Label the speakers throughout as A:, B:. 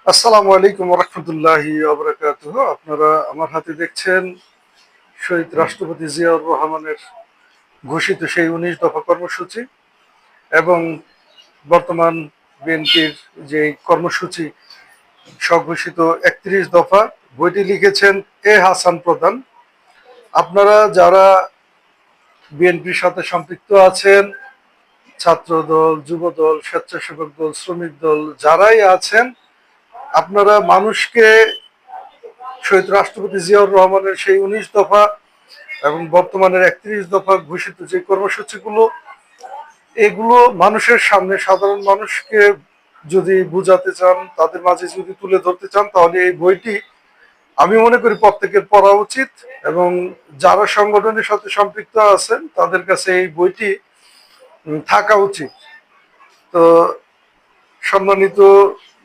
A: আসসালামু আলাইকুম রহমতুল্লাহি ওয়া আপনারা আমার হাতে দেখছেন শহীদ রাষ্ট্রপতি জিয়াউর রহমানের ঘোষিত সেই ১৯ দফা কর্মসূচি এবং বর্তমান বিএনপির যে কর্মসূচি স্বঘোষিত ৩১ দফা বইটি লিখেছেন হাসান প্রধান। আপনারা যারা বিএনপির সাথে সম্পৃক্ত আছেন, ছাত্র দল, যুব দল, স্বেচ্ছাসেবক দল, শ্রমিক দল যারাই আছেন, আপনারা মানুষকে শহীদ রাষ্ট্রপতি জিয়াউর রহমানের সেই ১৯ দফা এবং বর্তমানের ৩১ দফা ঘোষিত যে কর্মসূচিগুলো, এগুলো মানুষের সামনে সাধারণ মানুষকে যদি বুঝাতে চান, তাদের মাঝে যদি তুলে ধরতে চান, তাহলে এই বইটি আমি মনে করি প্রত্যেকের পড়া উচিত। এবং যারা সংগঠনের সাথে সম্পৃক্ত আছেন তাদের কাছে এই বইটি থাকা উচিত। তো সম্মানিত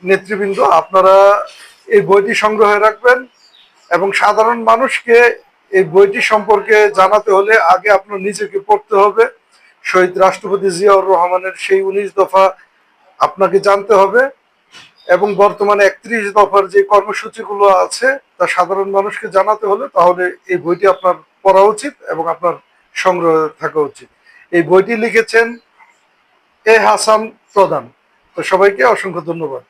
A: নেতৃবৃন্দ, আপনারা এই বইটি সংগ্রহে রাখবেন এবং সাধারণ মানুষকে এই বইটি সম্পর্কে জানাতে হলে আগে আপনার নিজেকে পড়তে হবে। শহীদ রাষ্ট্রপতি জিয়াউর রহমানের সেই ১৯ দফা আপনাকে জানতে হবে এবং বর্তমানে ৩১ দফার যে কর্মসূচিগুলো আছে তা সাধারণ মানুষকে জানাতে হলে তাহলে এই বইটি আপনার পড়া উচিত এবং আপনার সংগ্রহে থাকা উচিত। এই বইটি লিখেছেন হাসান প্রধান। তো সবাইকে অসংখ্য ধন্যবাদ।